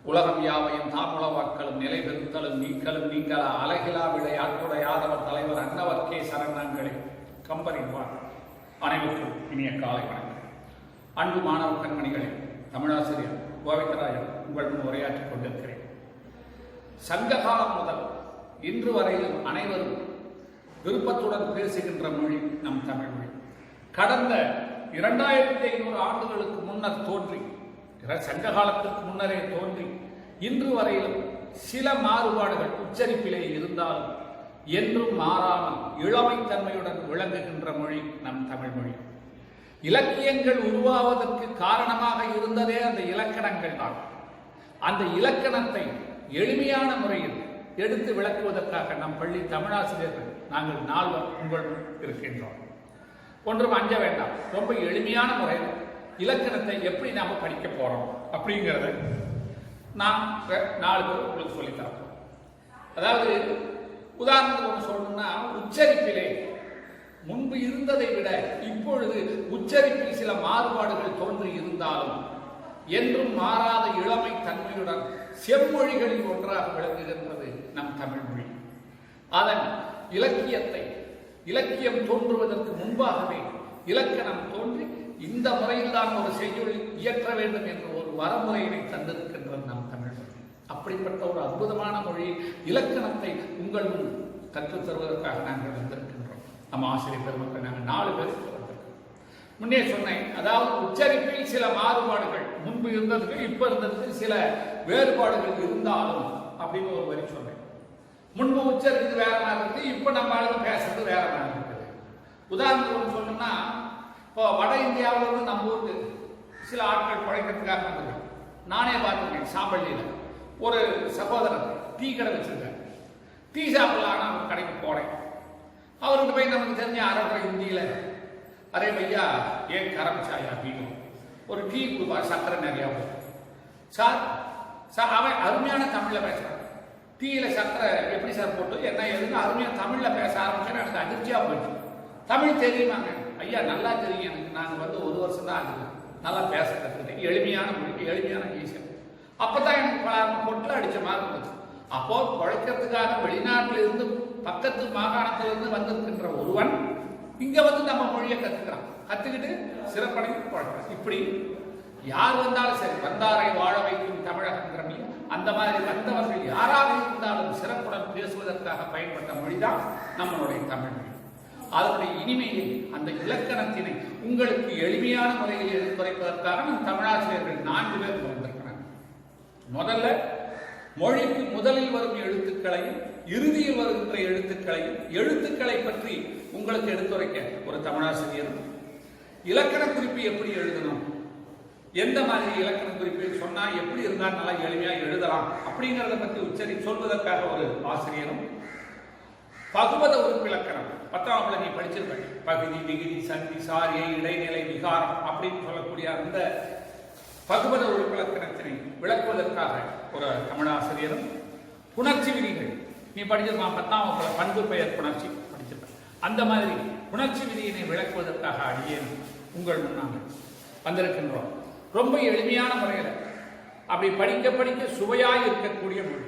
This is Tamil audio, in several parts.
உலகம் யாவையும் தாமுளவாக்களும் நிலை பெறுத்தலும் நீக்கலும் நீங்கள அழகிலா விளையாட்டுடைய யாதவர் தலைவர் அன்னவர் கே சரணங்களே கம்பரிப்பார். அனைவருக்கும் இனிய காலை வணக்கம். அன்பு மாணவ கண்மணிகளே, தமிழாசிரியர் கோவிந்தராஜன் உங்கள் முன் உரையாற்றிக் கொண்டிருக்கிறேன். சங்ககாலம் முதல் இன்று வரையிலும் அனைவரும் விருப்பத்துடன் பேசுகின்ற மொழி நம் தமிழ் மொழி. கடந்த 2500 ஆண்டுகளுக்கு முன்னர் தோன்றி, சங்க காலத்திற்கு முன்னரே தோன்றி இன்று வரையிலும் சில மாறுபாடுகள் உச்சரிப்பிலே இருந்தாலும் என்றும் மாறாமல் இளமைத்தன்மையுடன் விளங்குகின்ற மொழி நம் தமிழ் மொழி. இலக்கியங்கள் உருவாவதற்கு காரணமாக இருந்ததே அந்த இலக்கணங்கள் தான். அந்த இலக்கணத்தை எளிமையான முறையில் எடுத்து விளக்குவதற்காக நம் பள்ளி தமிழாசிரியர்கள் நாங்கள் 4 உங்கள் இருக்கின்றோம். ஒன்றும் அஞ்ச வேண்டாம். ரொம்ப எளிமையான முறையில் இலக்கணத்தை எப்படி நாம படிக்க போறோம் அப்படிங்கிறத நான் 4 பேர் உங்களுக்கு சொல்லித்தரோம். அதாவது உதாரணத்துக்கு ஒன்று சொல்லணும்னா, உச்சரிப்பிலே முன்பு இருந்ததை விட இப்பொழுது உச்சரிப்பில் சில மாறுபாடுகள் தோன்றி இருந்தாலும் என்றும் மாறாத இளமை தன்மையுடன் செம்மொழிகளில் ஒன்றாக விளங்குகின்றது நம் தமிழ் மொழி. அதன் இலக்கியம் தோன்றுவதற்கு முன்பாகவே இலக்கணம் தோன்றி இந்த முறையில் தான் ஒரு செய்யுள் இயற்ற வேண்டும் என்ற ஒரு வரமுறையினை தந்திருக்கின்றது நம் தமிழ் மொழி. அப்படிப்பட்ட ஒரு அற்புதமான மொழி இலக்கணத்தை உங்கள் முன் கற்றுத் தருவதற்காக நாங்கள் வந்திருக்கின்றோம். நம்ம ஆசிரியர் பெருமக்கள் நாங்கள் 4 பேர் வந்திருக்கிறோம். முன்னே சொன்னேன், அதாவது உச்சரிப்பில் சில மாறுபாடுகள் முன்பு இருந்ததுக்கு இப்ப இருந்ததுக்கு சில வேறுபாடுகள் இருந்தாலும் அப்படின்னு ஒரு வரி சொன்னேன். முன்பு உச்சரிக்கிறது வேற மாதிரி இருக்கு, இப்ப நம்ம ஆளுங்க பேசுறது வேற மாதிரி இருக்குது. உதாரணத்துக்கு சொல்லணும்னா, இப்போ வட இந்தியாவிலிருந்து நம்ம ஊருக்கு சில ஆட்கள் பழைக்கிறதுக்காக வந்திருக்காங்க. நானே பார்த்துருக்கேன். சாம்பள்ளியில் ஒரு சகோதரர் டீ கடை வச்சிருக்காரு. டீ சாப்பிடலாம் நான் கடைக்கு போறேன். அவர்கிட்ட போய் நமக்கு தெரிஞ்ச அரபு ஹிந்தியில் அரே பையா ஏன் கரம் சாயா பீடும், ஒரு டீ கொடுப்பா, சக்கரை நிறையா போகும் சார். அவன் அருமையான தமிழில் பேசுறான். டீயில சக்கரை எப்படி சார் போட்டு என்ன எதுன்னு அருமையான தமிழில் பேச ஆரம்பிச்சேன்னு எனக்கு அதிர்ச்சியாக போயிடுச்சு. தமிழ் தெரியுமாங்க? ஐயா நல்லா தெரியும் எனக்கு. நாங்கள் 1 வருஷம் தான் ஆகுது நல்லா பேச கற்றுக்கிட்டேன். எளிமையான மொழி, எளிமையான ஈஸியாக. அப்போதான் எனக்கு பொட்டில் அடித்த மாதிரி இருந்துச்சு. அப்போ குழைக்கிறதுக்காக வெளிநாட்டில் இருந்து பக்கத்து மாகாணத்திலிருந்து வந்திருக்கின்ற ஒருவன் இங்க நம்ம மொழியை கத்துக்கிட்டு சிறப்படைந்து குழைக்கிறான். இப்படி யார் வந்தாலும் சரி, வந்தாரை வாழ வைக்கும் தமிழகங்கிறமே அந்த மாதிரி வந்தவர்கள் யாராக இருந்தாலும் சிறப்புடன் பேசுவதற்காக பயன்பட்ட மொழிதான் நம்மளுடைய தமிழ் மொழி. அதனுடைய இனிமையை, அந்த இலக்கணத்தினை உங்களுக்கு எளிமையான முறையில் எடுத்துரைப்பதற்காக நம் தமிழாசிரியர்கள் 4 பேர் வந்திருக்கிறாங்க. முதல்ல மொழிக்கு முதலில் வரும் எழுத்துக்களையும் இறுதியில் வருகின்ற எழுத்துக்களை பற்றி உங்களுக்கு எடுத்துரைக்க ஒரு தமிழாசிரியர், இலக்கண குறிப்பு எப்படி எழுதணும், எந்த மாதிரி இலக்கண குறிப்பு சொன்னா எப்படி இருந்தால் நல்லா எளிமையா எழுதலாம் அப்படிங்கிறத பற்றி சொல்வதற்காக ஒரு ஆசிரியரும், பகுபத உறுப்பு இலக்கணம் 10ஆம் வகுப்புல நீ படிச்சிருப்ப, பகுதி, விகுதி, சந்தி, சாரியை, இடைநிலை, விகாரம் அப்படின்னு சொல்லக்கூடிய அந்த பகுபத உறுப்பு இலக்கணத்தினை விளக்குவதற்காக ஒரு தமிழாசிரியரும், புணர்ச்சி விதிகள் நீ படிச்சிருப்பான் 10ஆம் வகுப்புல பண்பு பெயர் புணர்ச்சி படிச்சிருப்ப, அந்த மாதிரி புணர்ச்சி விதியினை விளக்குவதற்காக அடியேன் உங்கள் முன்னாங்க வந்திருக்கின்றோம். ரொம்ப எளிமையான முறையில் அப்படி படிக்க சுவையாய் இருக்கக்கூடிய மொழி.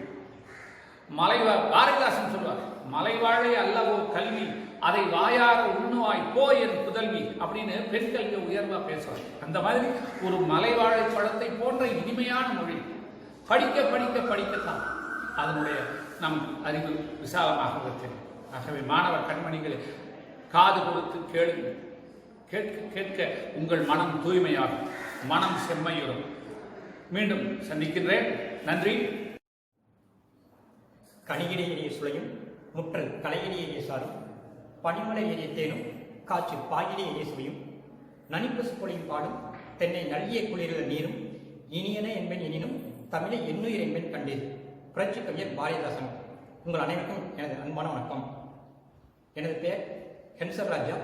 பாரதிதாசன் சொல்வார், மலைவாழை அல்லவோ கல்வி, அதை வாயார உண்ணுவாய் போ என் புதல்வி அப்படின்னு பெண் கல்வியை உயர்வா பேசுவார். அந்த மாதிரி ஒரு மலைவாழை பழத்தை போன்ற இனிமையான மொழி. படிக்கத்தான் அதனுடைய நம் அறிவு விசாலமாக இருக்கிறது. ஆகவே மாணவ கண்மணிகளை காது கொடுத்து கேளுங்கள். கேட்க உங்கள் மனம் தூய்மையாகும், மனம் செம்மையுறும். மீண்டும் சந்திக்கின்றேன். நன்றி. கனியிலே எரிய சுளையும் முற்றல் கலையிலே எரிய சாரும் பனிமலை எரிய தேனும் காற்று பாயிலே எரிய சுவையும் நனிப்பசு பொழியும் பாடும் தென்னை நல்கிய குளிர நீரும் இனியன என்பேன் எனினும் தமிழை எண்ணுயிர் என்பேன் கண்டேன். புரட்சி கவிஞர் பாரதிதாசன். உங்கள் அனைவருக்கும் எனது அன்பான வணக்கம். எனது பெயர் ஹென்சர் ராஜா.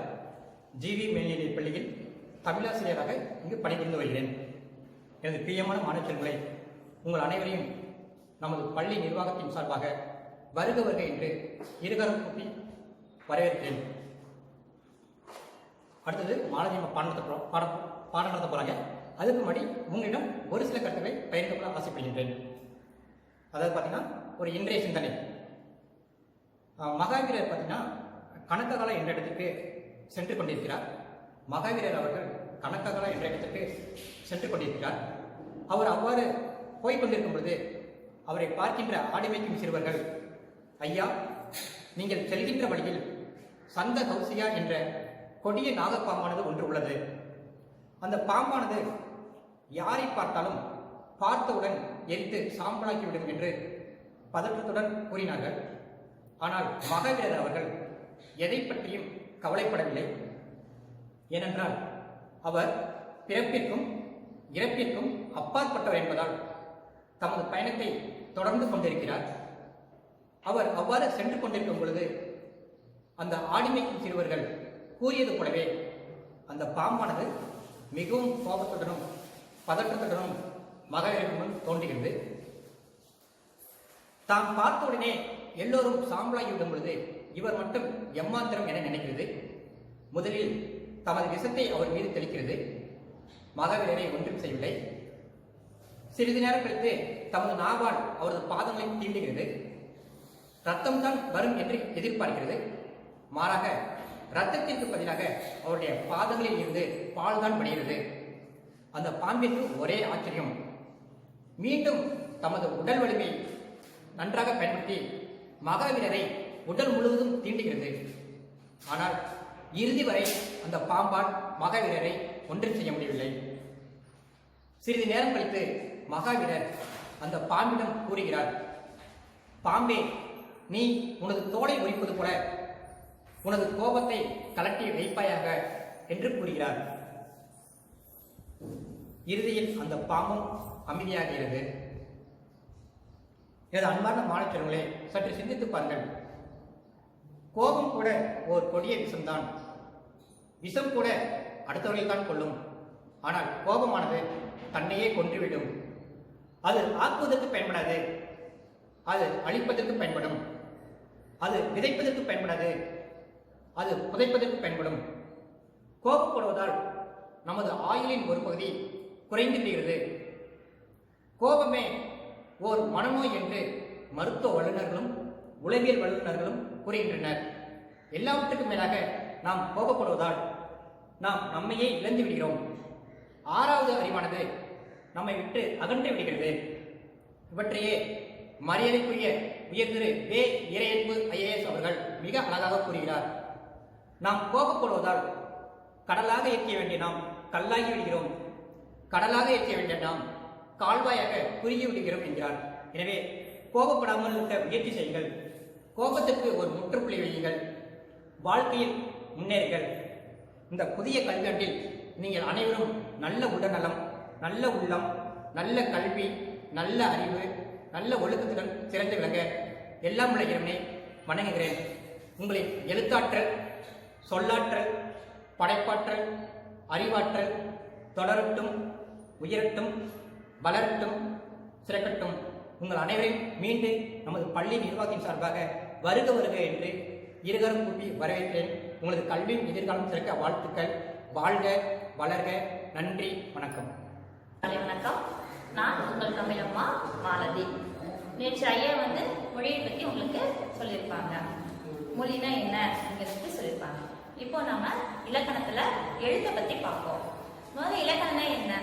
ஜிவி மேல்நிலை பள்ளியில் தமிழாசிரியராக இங்கு பணிபுரிந்து வருகிறேன். எனது பிரியமான மாணவர்களை உங்கள் அனைவரையும் நமது பள்ளி நிர்வாகத்தின் சார்பாக வருக என்று இருகரம் கூப்பி வரவேற்கிறேன். அடுத்தது மாணவி பாடம் நடத்த போறாங்க. அதுக்கு முன்னாடி உங்களிடம் ஒரு சில கருத்துக்களை பகிர்ந்து கொள்ள ஆசைப்படுகின்றேன். அதாவது பார்த்தீங்கன்னா ஒரு இன்றைய சிந்தனை. மகாவீரர் பார்த்தீங்கன்னா கணக்ககால என்ற இடத்துக்கு சென்று கொண்டிருக்கிறார். மகாவீரர் அவர்கள் கணக்ககால என்ற இடத்துக்கு சென்று கொண்டிருக்கிறார். அவர் அவ்வாறு போய்கொண்டிருக்கும் பொழுது அவரை பார்க்கின்ற ஆடி மேய்க்கும் சிறுவர்கள், ஐயா, நீங்கள் செல்கின்ற வழியில் சந்த கௌசியா என்ற கொடிய நாகப்பாம்பானது ஒன்று உள்ளது. அந்த பாம்பானது யாரை பார்த்தாலும் பார்த்தவுடன் எரித்து சாம்பலாக்கிவிடும் என்று பதற்றத்துடன் கூறினார்கள். ஆனால் மகாவீரர் அவர்கள் எதை பற்றியும் கவலைப்படவில்லை. ஏனென்றால் அவர் பிறப்பிற்கும் இறப்பிற்கும் அப்பாற்பட்டவர் என்பதால் தமது பயணத்தை தொடர்ந்து கொண்டிருக்கிறார். அவர் அவ்வாறு சென்று கொண்டிருக்கும் பொழுது அந்த ஆடிமைக்கும் சிறுவர்கள் கூறியது போலவே அந்த பாம்பானது மிகவும் கோபத்துடனும் பதற்றத்துடனும் மகாவீரர் முன் தோன்றுகிறது. தாம் பார்த்தவுடனே எல்லோரும் சாம்பலாகிவிடும் பொழுது இவர் மட்டும் எம்மாத்திரம் என நினைக்கிறது. முதலில் தமது விஷத்தை அவர் மீது தெளிக்கிறது. மகாவீரரை ஒன்றும் செய்யவில்லை. சிறிது நேரம் கழித்து தமது நாவால் அவரது பாதங்களை தீண்டுகிறது. ரத்தம் தான் வரும் என்று எதிர்பார்க்கிறது. மாறாக ரத்தத்திற்கு பதிலாக அவருடைய பாதங்களில் இருந்து பால் தான் வடிகிறது. அந்த பாம்பிற்கு ஒரே ஆச்சரியம். மீண்டும் தமது உடல் வலிமை நன்றாக பயன்படுத்தி மகாவீரரை உடல் முழுவதும் தீண்டுகிறது. ஆனால் இறுதி வரை அந்த பாம்பால் மகாவீரரை ஒன்றும் செய்ய முடியவில்லை. சிறிது நேரம் கழித்து மகாவீரர் அந்த பாம்பிடம் கூறுகிறார், பாம்பே, நீ உனது தோலை உரிப்பது போல உனது கோபத்தை கலட்டி வைப்பாயாக என்று கூறுகிறார். இறுதியில் அந்த பாம்பும் அமைதியாகிறது. எனது அன்பான மாணவர்களே, சற்று சிந்தித்து பாருங்கள். கோபம் கூட ஓர் கொடிய விஷம்தான். விஷம் கூட அடுத்தவர்கள் தான் கொல்லும். ஆனால் கோபமானது தன்னையே கொன்றுவிடும். அது ஆக்குவதற்கு பயன்படாது, அது அழிப்பதற்கு பயன்படும். அது விதைப்பதற்கு பயன்படாது, அது புதைப்பதற்கு பயன்படும். கோபப்படுவதால் நமது ஆயுளின் ஒரு பகுதி குறைந்து விடுகிறது. கோபமே ஓர் மனநோய் என்று மருத்துவ வல்லுநர்களும் உளவியல் வல்லுநர்களும் கூறுகின்றனர். எல்லாவற்றுக்கும் மேலாக நாம் கோபப்படுவதால் நாம் நம்மையே இழந்து விடுகிறோம். ஆறாவது அறிவானது நம்மை விட்டு அகன்று விடுகிறது. இவற்றையே மரியாதைக்குரிய உயர்திரு வே. இறையன்பு ஐஏஎஸ் அவர்கள் மிக அழகாக கூறுகிறார். நாம் கோபப்படுவதால் கடலாக ஏற்க வேண்டிய நாம் கல்லாகி விடுகிறோம், கடலாக ஏற்க வேண்டிய நாம் கால்வாயாக குறுகி விடுகிறோம் என்கிறார். எனவே கோபப்படாமல் இருக்க முயற்சி செய்யுங்கள். கோபத்துக்கு ஒரு முற்றுப்புள்ளி வையுங்கள். வாழ்க்கையில் முன்னேறுங்கள். இந்த புதிய கல்வியாண்டில் நீங்கள் அனைவரும் நல்ல உடல்நலம், நல்ல உள்ளம், நல்ல கல்வி, நல்ல அறிவு, நல்ல ஒழுக்கத்துடன் சிறந்து விளங்க எல்லாம் உள்ள இறைவனை வணங்குகிறேன். உங்களின் எழுத்தாற்றல், சொல்லாற்றல், படைப்பாற்றல், அறிவாற்றல் தொடரட்டும், உயரட்டும், வளரட்டும், சிறக்கட்டும். உங்கள் அனைவரையும் மீண்டும் நமது பள்ளி நிர்வாகத்தின் சார்பாக வருக வருக என்று இருகரம் கூப்பி வரவேற்கிறேன். உங்களது கல்வியும் எதிர்காலம் சிறக்க வாழ்த்துக்கள். வாழ்க வளர்க. நன்றி, வணக்கம். வணக்கம். நான் உங்கள் தமிழம்மா மாலதி. நேற்று ஐயா மொழியை பற்றி உங்களுக்கு சொல்லியிருப்பாங்க. மொழினா என்ன அப்படிங்கிறது சொல்லியிருப்பாங்க. இப்போ நாம இலக்கணத்துல எழுத்தை பத்தி பார்ப்போம். முதல்ல இலக்கணம்னா என்ன?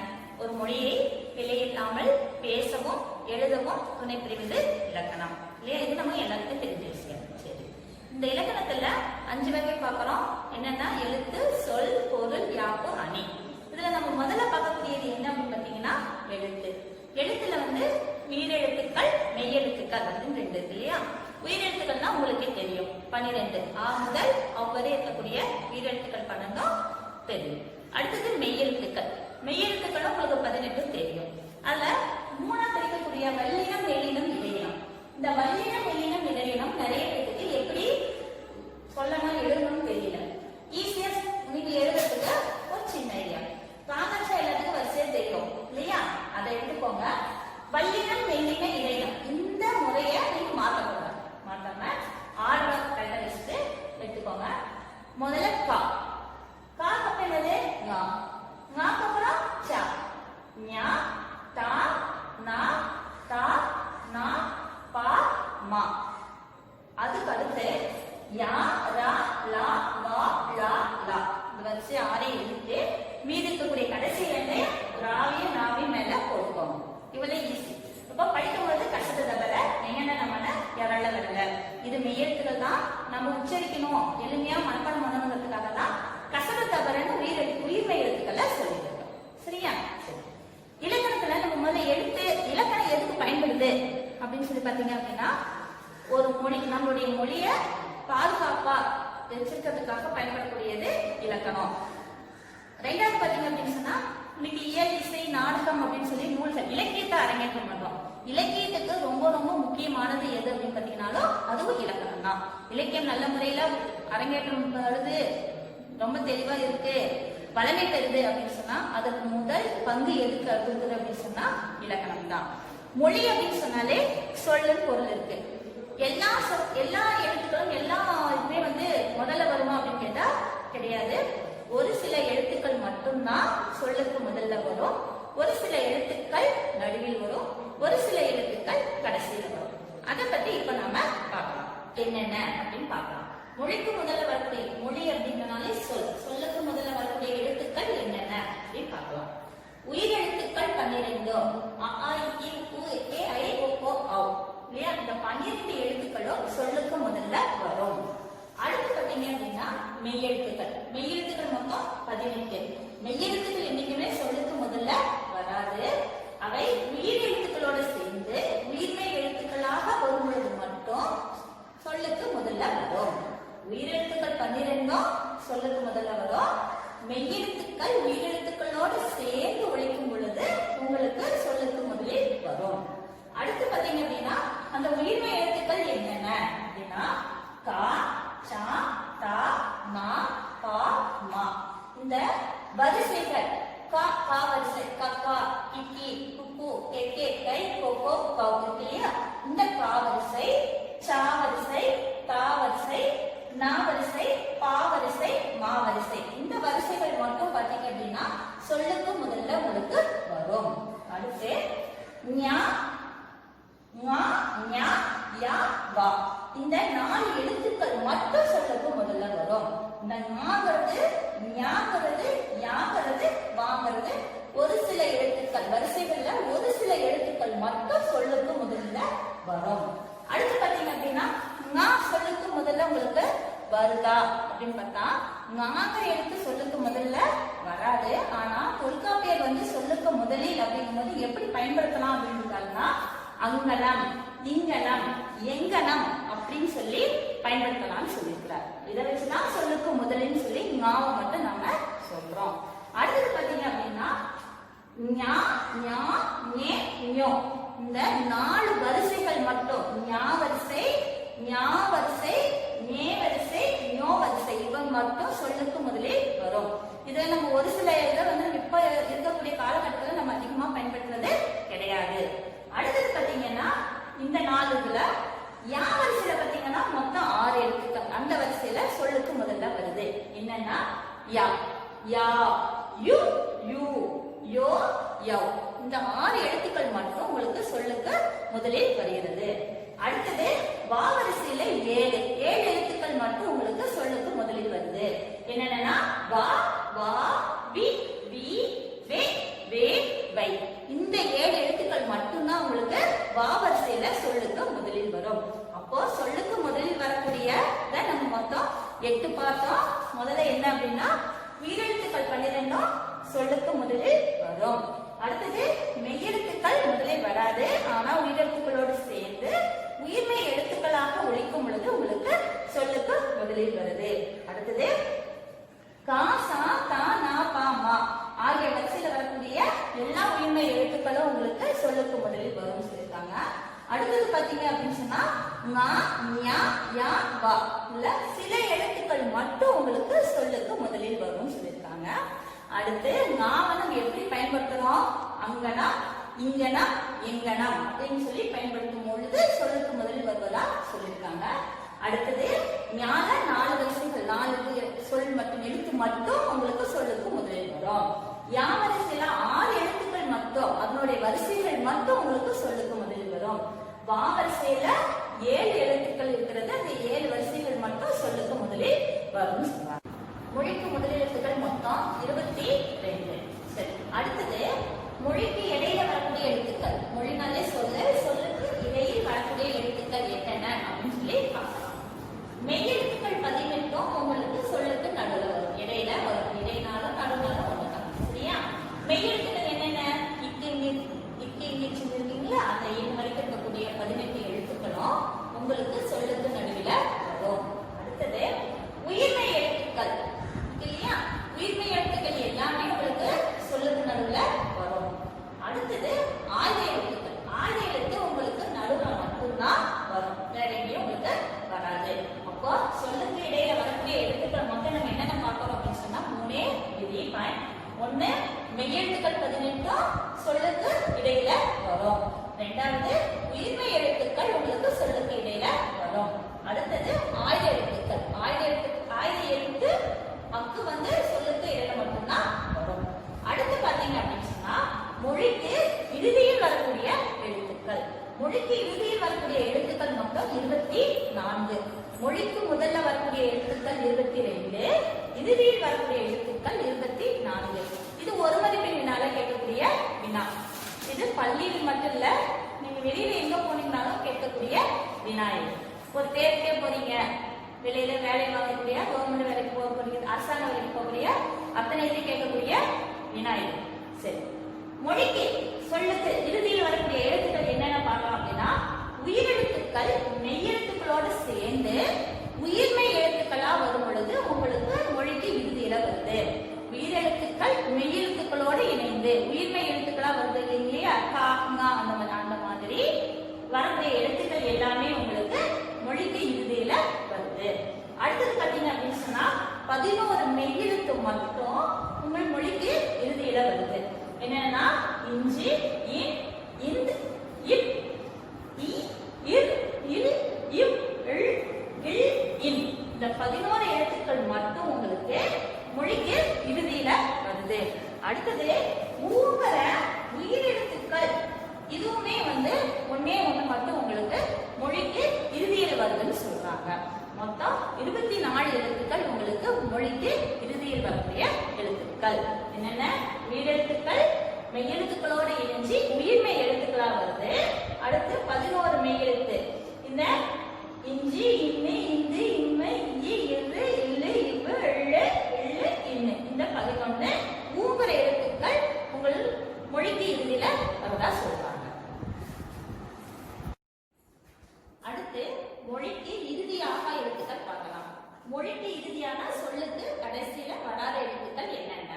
ஒரு மொழியை பிழையில்லாமல் பேசவும் எழுதவும் துணை புரிவது இலக்கணம் இல்லையா? இது நம்ம எல்லாருக்கும் தெரிஞ்ச விஷயம். சரி, இந்த இலக்கணத்துல 5 வகை பார்க்கிறோம். என்னன்னா எழுத்து, சொல், பொருள், யாப்பு, அணி. இதுல நம்ம முதல்ல பார்க்கக்கூடியது என்ன அப்படின்னு பாத்தீங்கன்னா எழுத்து. எழுத்துல உயிரெழுத்துக்கள், மெய்யெழுத்துக்கள் அப்படின்னு 2 இருக்கு இல்லையா? உயிரெழுத்துக்கள்னா உங்களுக்கே தெரியும், 12 ஆ முதல் அவ்வரை இருக்கக்கூடிய உயிரெழுத்துக்கள் 12 தெரியும். அடுத்தது மெய்யெழுத்துக்கள். மெய்யெழுத்துக்களும் உங்களுக்கு 18 தெரியும். அதுல 3ஆ பிரிக்கக்கூடிய வல்லினம், மெல்லினம், இடையினம். இந்த வல்லினம், மெல்லினம், இடையினம் நிறைய பேருக்கு எப்படி சொல்லணும் எழுதணும்னு தெரியல. ஈஸியா நீங்க எழுதுறதுக்கு ஒரு சின்ன ஐடியா. காணாச்சா எல்லாத்துக்கும் வரிசையா தெரியும் இல்லையா? அதை எடுத்துக்கோங்க. வல்லினம், மெல்லினம், இடையினம் இந்த முறைய நீங்க மாற்றக்கூடாது. மாற்றாம ஆர்டர் கரெக்டா வச்சுட்டு எடுத்துக்கோங்க. முதல்ல கா. கா அப்புறம் என்னது? ஙா. ங்காக்கு அப்புறம் சா. யா ரா லா வா லா லா. இந்த வரிசை 6 எழுதிட்டு மீதி இருக்கக்கூடிய கடைசி 2 ராவையும் நாவையும் மேல போட்டுக்கோங்க. இவ்வளவு ஈஸி. இப்ப படிக்கும்போது கஷ்டத்தை தவிர எங்கன்னா நம்ம எரள வரல. இது மெய்யெழுத்துக்கள் தான் நம்ம உச்சரிக்கணும், எளிமையா மனப்பாடம் பண்ணணுங்கிறதுக்காக தான் கஷ்டத்தை தவிரன்னு உயிர்மை எழுத்துக்களை சொல்லியிருக்கோம். சரியா? இலக்கணத்துல நம்ம முதல்ல எழுத்து இலக்கணம் எதுக்கு பயன்படுது அப்படின்னு சொல்லி பாத்தீங்க அப்படின்னா, ஒரு மொழி நம்மளுடைய மொழிய பாதுகாப்பா வச்சிருக்கிறதுக்காக பயன்படக்கூடியது இலக்கணம். ரெண்டாவது பாத்தீங்க அப்படின்னு சொன்னா, இன்னைக்கு இயல், இசை, நாடகம் அப்படின்னு சொல்லி நூல்கள் இலக்கியத்தை அரங்கேற்றம் பண்றோம். இலக்கியத்துக்கு ரொம்ப ரொம்ப முக்கியமானது எது அப்படின்னு பாத்தீங்கன்னாலும் அதுவும் இலக்கணம் தான். இலக்கியம் நல்ல முறையில அரங்கேற்றம் வருது, ரொம்ப தெளிவா இருக்கு, பலனை தருது அப்படின்னு சொன்னா அதற்கு முதல் பங்கு எதுக்கு இருக்குது அப்படின்னு சொன்னா இலக்கணம் தான். மொழி அப்படின்னு சொன்னாலே சொல்லு பொருள் இருக்கு. எல்லா எழுத்துக்களும் எல்லா இதுமே முதல்ல வருமா அப்படின்னு கேட்டா கிடையாது. ஒரு சில எழுத்துக்கள் மட்டும்தான் சொல்லுக்கு முதல்ல வரும், ஒரு சில எழுத்துக்கள் நடுவில் வரும், ஒரு சில எழுத்துக்கள் கடைசியில் வரும். அதை பத்தி இப்ப நாம பார்க்கலாம். என்னென்ன அப்படின்னு பார்க்கலாம். மொழிக்கு முதல்ல வரக்கூடிய மொழி அப்படின்றனாலே சொல்லுக்கு முதல்ல வரக்கூடிய எழுத்துக்கள் என்னென்ன அப்படின்னு பார்க்கலாம். உயிர் எழுத்துக்கள் 12 அ ஆ இ உ ஏ ஐ ஓ ஓ ஔ இல்லையா? இந்த 12 எழுத்துக்களும் சொல்லுக்கு முதல்ல வரும். அடுத்து பாத்தீங்க அப்படின்னா மெய்யெழுத்துக்கள். மெய்யெழுத்துக்கள் மொத்தம் 18. மெய்யெழுத்துக்கள் என்னைக்குமே சொல்லுக்கு முதல்ல வராது. அவை உயிர் எழுத்துக்களோட சேர்ந்து உயிர்மை எழுத்துக்களாக வரும் பொழுது மட்டும் சொல்லுக்கு முதல்ல வரும். உயிரெழுத்துக்கள் 12 சொல்லுக்கு முதல்ல வரும். மெய்யெழுத்துக்கள் உயிரெழுத்துக்களோடு சேர்ந்து ஒழிக்கும் பொழுது உங்களுக்கு சொல்லுக்கு முதலில் வரும். அடுத்து பாத்தீங்க அப்படின்னா அந்த உயிர்மை எழுத்துக்கள் என்னென்ன அப்படின்னா கா, சா, தா, நா, பா, மா. இந்த வரிசைகள் கா வரிசை கக்கா, கிக்கி, குக்கு, கெக்கே, கை, கொக்கோ, கௌ இருக்கு இல்லையா? இந்த கா வரிசை, சா வரிசை, தா வரிசை, நா வரிசை, பா வரிசை, மா வரிசை. இந்த வரிசைகள் மட்டும் பாத்தீங்க அப்படின்னா சொல்லுக்கு முதல்ல உங்களுக்கு வரும். அடுத்து ஞா, ஞா, ஞா, யா, வா. இந்த 4 எழுத்துக்கள் மட்டும் சொல்லுக்கு முதல்ல வரும். இந்த ஞாங்கிறது, ஞாங்கிறது, யாங்கிறது, வாங்கிறது ஒரு சில எழுத்துக்கள் வரிசைகள்ல ஒரு சில எழுத்துக்கள் மட்டும் சொல்லுக்கு முதல்ல வரும். அடுத்து பாத்தீங்க அப்படின்னா ஞா சொல்லுக்கு முதல்ல உங்களுக்கு வருதா அப்படின்னு பார்த்தா ஞாங்கிற எழுத்து சொல்லுக்கு முதல்ல வராது. ஆனா தொல்காப்பியர் சொல்லுக்கு முதலில் அப்படிங்கும்போது எப்படி பயன்படுத்தலாம் அப்படின்றாங்கன்னா அங்கனம், இங்கனம், எங்கனம் அப்படின்னு சொல்லி பயன்படுத்தலாம்னு சொல்லியிருக்கிறார். இதை வச்சுதான் சொல்லுக்கு முதலின்னு சொல்லி ஞாவை மட்டும் நாம சொல்றோம். அடுத்தது பாத்தீங்க அப்படின்னா ஞா, ஞா, ஞே, ஞோ. இந்த 4 வரிசைகள் மட்டும் ஞா வரிசை, ஞா வரிசை, ஞே வரிசை, ஞோ வரிசை இவங்க மட்டும் சொல்லுக்கு முதலில் வரும். இதை நம்ம ஒரு சில இதை இப்ப இருக்கக்கூடிய காலகட்டத்தில் நம்ம அதிகமா பயன்படுத்துறது கிடையாது. அடுத்தது பாத்தீங்கன்னா இந்த 4 யா வரிசையில பாத்தீங்கன்னா மொத்தம் 6 எழுத்துக்கள். அந்த வரிசையில சொல்லுக்கு முதல்ல வருது. என்னன்னா யா, யா, யு, யூ, யோ, யௌ. இந்த 6 எழுத்துக்கள் மட்டும் உங்களுக்கு சொல்லுக்கு முதலில் வருகிறது. அடுத்தது வா வரிசையில 7 எழுத்துக்கள் மட்டும் உங்களுக்கு சொல்லுக்கு முதலில் வருது. என்னன்னா வா, வா, வி, வி, வே, வே, வை. இந்த 7 எழுத்துக்கள் மட்டும்தான் உங்களுக்கு வா வரிசையில சொல்லுக்கு முதலில் வரும். அப்போ சொல்லுக்கு முதலில் வரக்கூடிய நம்ம மொத்தம் 8 பார்த்தோம். முதல்ல என்ன அப்படின்னா உயிரெழுத்துக்கள் 12 சொல்லுக்கு முதலில் வரும். அடுத்தது மெய்யெழுத்துக்கள் முதலில் வராது. ஆனா உயிரெழுத்துக்களோடு சேர்ந்து உயிர்மை எழுத்துக்களாக ஒழிக்கும் பொழுது உங்களுக்கு சொல்லுக்கு முதலில் வருது. அடுத்தது கா, சா, தா, நா, பா, மா ஆகிய வரிசையில வரக்கூடிய எல்லா உயிர்மை எழுத்துக்களும் உங்களுக்கு சொல்லுக்கு முதலில் வரும்னு சொல்லியிருக்காங்க. அடுத்தது பாத்தீங்க அப்படின்னு சொன்னா ஞா, ஞா, யா, வா உள்ள சில எழுத்துக்கள் மட்டும் உங்களுக்கு சொல்லுக்கு முதலில் வரும்னு சொல்லியிருக்காங்க. அடுத்து நாம நம்ம எப்படி பயன்படுத்துறோம்? அங்கனம், இங்கனம், எங்கனம் அப்படின்னு சொல்லி பயன்படுத்தும் பொழுது சொல்லுக்கு முதலில் வருவதா சொல்லியிருக்காங்க. அடுத்தது ஞான 4 வரிசைகள் 4 சொல் மற்றும் எழுத்து மட்டும் உங்களுக்கு சொல்லுக்கு முதலில் வரும். யா வரிசையில 6 எழுத்துக்கள் மட்டும் அதனுடைய வரிசைகள் மட்டும் உங்களுக்கு சொல்லுக்கு முதலில் வரும். வா வரிசையில 7 எழுத்துக்கள் இருக்கிறது. அந்த 7 வரிசைகள் மட்டும் சொல்லுக்கு முதலில் வரும்னு சொல்றாங்க. மொழிக்கு முதல் எழுத்துக்கள் மொத்தம் 22. சரி, அடுத்தது மொழிக்கு இடையில வரக்கூடிய எழுத்துக்கள். மொழினாலே சொல்லுக்கு இடையில் வரக்கூடிய எழுத்துக்கள் என்னென்ன அப்படின்னு சொல்லி பார்க்கலாம். மெய் எழுத்துக்கள் 18 உங்களுக்கு சொல்லுக்கு நடுவில் வரும். இடையில வரும். இடையினாலும் நடுவில் ஒண்ணுதான். சரியா? மெய் எழுத்துக்கள் என்னென்ன? இக்கு இங்கிச்சு இருக்கீங்களா, அந்த எண் வரைக்கும் இருக்கக்கூடிய 18 எழுத்துக்களும் உங்களுக்கு சொல்லுக்கு நடுவில் வரும். அடுத்தது உயிர்மை எழுத்துக்கள் இல்லையா? உயிர்மை எழுத்துக்கள் எல்லாமே உங்களுக்கு சொல்லுக்கு நடுவில் வரும். அடுத்தது ஆயுத எழுத்துக்கள். ஆயுத எழுத்து உங்களுக்கு நடுவில் மட்டும்தான் வரும். வேற எங்கேயும் உங்களுக்கு வராது. அப்போ சொல்லுக்கு இடையில வரக்கூடிய எழுத்துக்கள் மட்டும் நம்ம என்னென்ன பார்க்கிறோம் அப்படின்னு சொன்னா 3 விதி பாயிண்ட். 1 மெய்யெழுத்துக்கள் 18 சொல்லுக்கு இடையில வரும். 2வது உயிர்மை எழுத்துக்கள் உங்களுக்கு சொல்லுக்கு இடையில வரும். அடுத்தது ஆயுத எழுத்துக்கள். ஆயுத எழுத்து அக்கு வந்து சொல்லுக்கு இடையில மட்டும்தான் வரும். அடுத்து பாத்தீங்க அப்படின்னு சொன்னா மொழிக்கு இறுதியில் வரக்கூடிய எழுத்துக்கள். மொழிக்கு இறுதியில் வரக்கூடிய எழுத்துக்கள் மொத்தம் 24. மொழிக்கு முதல்ல வரக்கூடிய எழுத்துக்கள் 22, இறுதியில் வரக்கூடிய எழுத்துக்கள் 24. இது ஒரு மதிப்பெண் வினால கேட்கக்கூடிய வினா. இது பள்ளியில் மட்டும் இல்ல, நீங்க வெளியில எங்க போனீங்கனாலும் கேட்கக்கூடிய வினா. இது ஒரு தேர்வுக்கே போறீங்க, வெளியில வேலை வாங்கக்கூடிய, கவர்மெண்ட் வேலைக்கு போகக்கூடிய, அரசாங்க வேலைக்கு போகக்கூடிய அத்தனை இது கேட்கக்கூடிய வினா இது. சரி, மொழிக்கு சொல்லுக்கு இறுதியில் வரக்கூடிய எழுத்துக்கள் என்னென்ன பார்க்கலாம் அப்படின்னா உயிரெழுத்துக்கள் மெய்யெழுத்துக்களோடு சேர்ந்து உயிர்மை எழுத்துக்களா வரும் பொழுது உங்களுக்கு மொழிக்கு இறுதியில வருது. உயிரெழுத்துக்கள் மெய்யெழுத்துக்களோடு இணைந்து உயிர்மை எழுத்துக்களா வருது இல்லையா? கா ங அந்த மாதிரி வரக்கூடிய எழுத்துக்கள் எல்லாமே உங்களுக்கு மொழிக்கு இறுதியில வருது. அடுத்தது பாத்தீங்க அப்படின்னு சொன்னா 11 மெய்யெழுத்து மட்டும் உங்கள் மொழிக்கு இறுதியில வருது. என்னன்னா இஞ்சி, இன், இந்த், இப், இ, இர், இல், இவ், இல், இல், இன். இந்த 11 எழுத்துக்கள் மட்டும் உங்களுக்கு மொழிக்கு இறுதியில வருது. அடுத்தது ஊங்கர உயிரெழுத்துக்கள். இதுவுமே வந்து ஒன்னே ஒண்ணு மட்டும் உங்களுக்கு மொழிக்கு இறுதியில் வருதுன்னு சொல்றாங்க. மொத்தம் 24 எழுத்துக்கள் உங்களுக்கு மொழிக்கு இறுதியில் வரக்கூடிய எழுத்துக்கள். என்னென்ன? உயிரெழுத்துக்கள் மெய்யெழுத்துக்களோடு இணைஞ்சி உயிர்மை எழுத்துக்களா வருது. அடுத்து 11 மெய்யெழுத்து. இந்த இஞ்சி, இன்னு, இந்து, இம்மை, இ, இரு, இல்லு, இவ்வு, எள்ளு, எள்ளு, இன்னு. இந்த 11 ஊங்குற எழுத்துக்கள் உங்கள் மொழிக்கு இறுதியில வரதா சொல்றாங்க. அடுத்து மொழிக்கு இறுதியாக எழுத்துக்கள் பார்க்கலாம். மொழிக்கு இறுதியான சொல்லுக்கு கடைசியில வராத எழுத்துக்கள் என்னென்ன?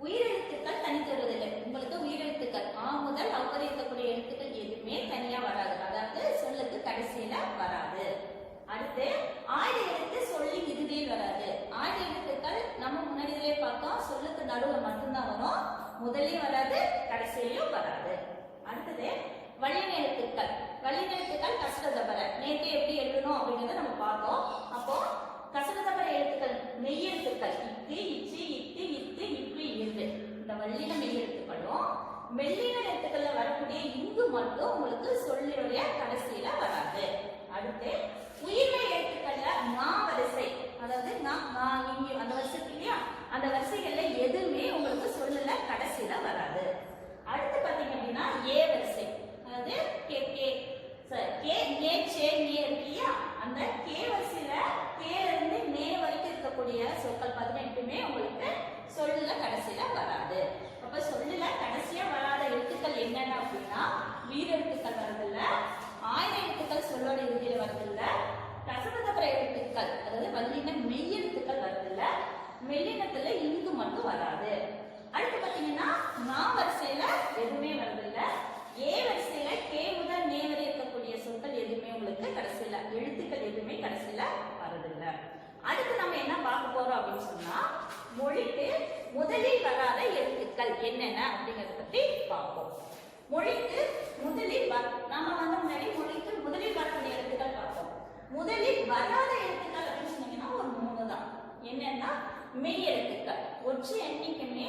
உயிரெழுத்துக்கள் தனித்து வருவதில்லை. உங்களுக்கு உயிரெழுத்துக்கள் ஆ முதல் அவ்வரை இருக்கக்கூடிய எழுத்துக்கள் எதுவுமே தனியா வராது. அதாவது சொல்லுக்கு கடைசியில வராது. அடுத்து ஆயுத எழுத்து சொல்லின் இறுதியில் வராது. ஆயுத எழுத்துக்கள் நம்ம முன்னாடியே பார்த்தோம், சொல்லுக்கு நடுவில் மட்டும்தான் வரும். முதலையும் வராது, கடைசியிலும் வராது. அடுத்தது வல்லின எழுத்துக்கள். வல்லின எழுத்துக்கள் கசடதபர. நேற்று எப்படி எழுதணும் அப்படிங்கிறத நம்ம பார்த்தோம். அப்போ கசடதபர எழுத்துக்கள் மெய் எழுத்துக்கள் இத்து, இச்சு, இத்து, இத்து, இப்பு, இரு. இந்த வல்லின மெய் எழுத்துக்களும் மெல்லின எழுத்துக்கள்ல வரக்கூடிய இங்கு மட்டும் உங்களுக்கு சொல்லினுடைய கடைசியில வராது. அடுத்து உயிர்மை எழுத்துக்கள்ல மா வரிசை, அதாவது இங்க அந்த வரிசை இல்லையா, அந்த வரிசைகள்ல எதுவுமே உங்களுக்கு சொல்லல கடைசியில வராது. அடுத்து பாத்தீங்க அப்படின்னா ஏ வரிசை, அதாவது கே கே கே நே சே நே இருக்கியா, அந்த கே வரிசையில கேல இருந்து நே வரைக்கும் இருக்கக்கூடிய சொற்கள் 18மே உங்களுக்கு சொல்லுல கடைசியில வராது. அப்ப சொல்லுல கடைசியா வராத எழுத்துக்கள் என்னென்ன அப்படின்னா உயிரெழுத்துக்கள் வரதில்ல, ஆயுத எழுத்துக்கள் சொல்லோட இறுதியில வரதில்ல, கசடதபர எழுத்துக்கள் அதாவது வல்லின மெய் எழுத்துக்கள் வரதில்ல, மெல்லினத்துல இங்கு மட்டும் வராது. அடுத்து பாத்தீங்கன்னா நா வரிசையில எதுவுமே வரதில்ல, ஏ வரிசையில கே முதல் நே வரை இருக்கக்கூடிய சொற்கள் எதுவுமே உங்களுக்கு கடைசியில எழுத்துக்கள் எதுவுமே கடைசியில வரதில்ல. அடுத்து நம்ம என்ன பார்க்க போறோம் அப்படின்னு சொன்னா மொழிக்கு முதலில் வராத எழுத்துக்கள் என்னென்ன அப்படிங்கறத பத்தி பார்ப்போம். மொழிக்கு முதலில் நாம வந்து முன்னாடி மொழிக்கு முதலில் வரக்கூடிய எழுத்துக்கள் பார்த்தோம். முதலில் வராத எழுத்துக்கள் அப்படின்னு சொன்னீங்கன்னா ஒரு 3 தான். என்னன்னா மெய் எழுத்துக்கள். ஒற்றை எண்ணிக்கையுமே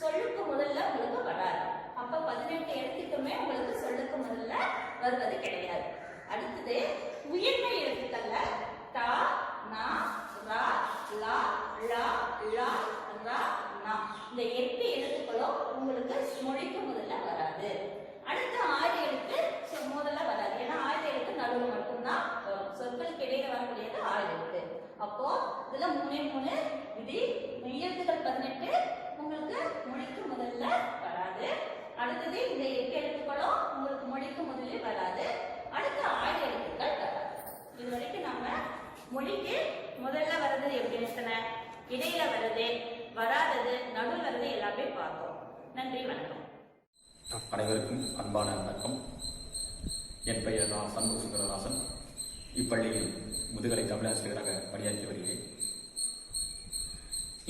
சொல்லுக்கு முதல்ல உங்களுக்கு வராது. அப்ப 18 எழுத்துக்குமே உங்களுக்கு சொல்லுக்கு முதல்ல வருவது கிடையாது. அடுத்தது உயிர்மை எழுத்துக்கள்ல டா, நா, ரா, லா, ழா, ழா, ரா, நா. இந்த 8 எழுத்துக்களும் உங்களுக்கு மொழிக்கு முதல்ல வராது. அடுத்த 6 எழுத்து முதல்ல வராது. ஏன்னா 6 எழுத்து நடுவில் மட்டும்தான் வரும். சொற்களுக்கு இடையில வரக்கூடியது 6 எழுத்து. அப்போ இதுல 3 விதி எழுத்துக்கள் 18 உங்களுக்கு மொழிக்கு முதல்ல வராது. அடுத்தது இந்த 8 எழுத்துக்களும் உங்களுக்கு மொழிக்கு முதலில் வராது. அடுத்த 6 எழுத்துக்கள் வராது. இது வரைக்கும் நம்ம மொழிக்கு முதல்ல வர்றது எப்படி எத்தனை, இடையில வர்றது, வராதது, நடுவில் வர்றது எல்லாமே பார்த்தோம். நன்றி, வணக்கம். அனைவருக்கும் அன்பான வணக்கம். என் பெயர் சண்முக சுந்தரராசன். இப்பள்ளியில் முதுகலை தமிழாசிரியராக பணியாற்றி வருகிறேன்.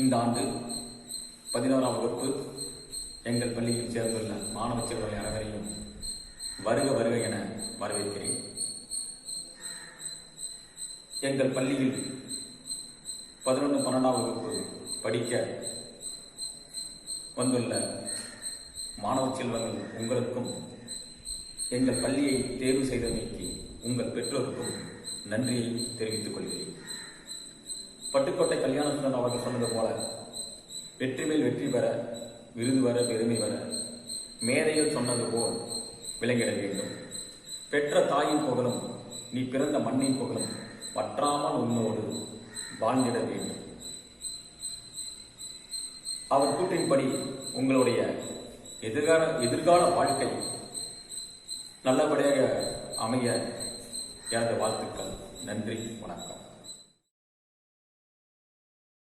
இந்த ஆண்டு 11ஆம் வகுப்பு எங்கள் பள்ளியில் சேர்ந்துள்ள மாணவ செல்வர்கள் அனைவரையும் வருக வருக என வரவேற்கிறேன். எங்கள் பள்ளியில் 11, 12ஆம் வகுப்பு படிக்க வந்துள்ள மாணவ செல்வங்கள் உங்களுக்கும் எங்கள் பள்ளியை தேர்வு செய்தமைக்கு உங்கள் பெற்றோருக்கும் நன்றியை தெரிவித்துக் கொள்கிறேன். பட்டுக்கோட்டை கல்யாணசுந்தரம் அவர்கள் சொன்னது போல வெற்றி மேல் வெற்றி பெற, விருது வர, பெருமை வர, மேதையில் சொன்னது போல் விளங்கிட வேண்டும். பெற்ற தாயின் புகழும் நீ பிறந்த மண்ணின் புகழும் வற்றாமல் உன்னோடு வாழ்ந்திட வேண்டும். அவர் கூற்றின்படி உங்களுடைய எதிர்கால வாழ்க்கை நல்லபடியாக அமைய எனது வாழ்த்துக்கள். நன்றி, வணக்கம்.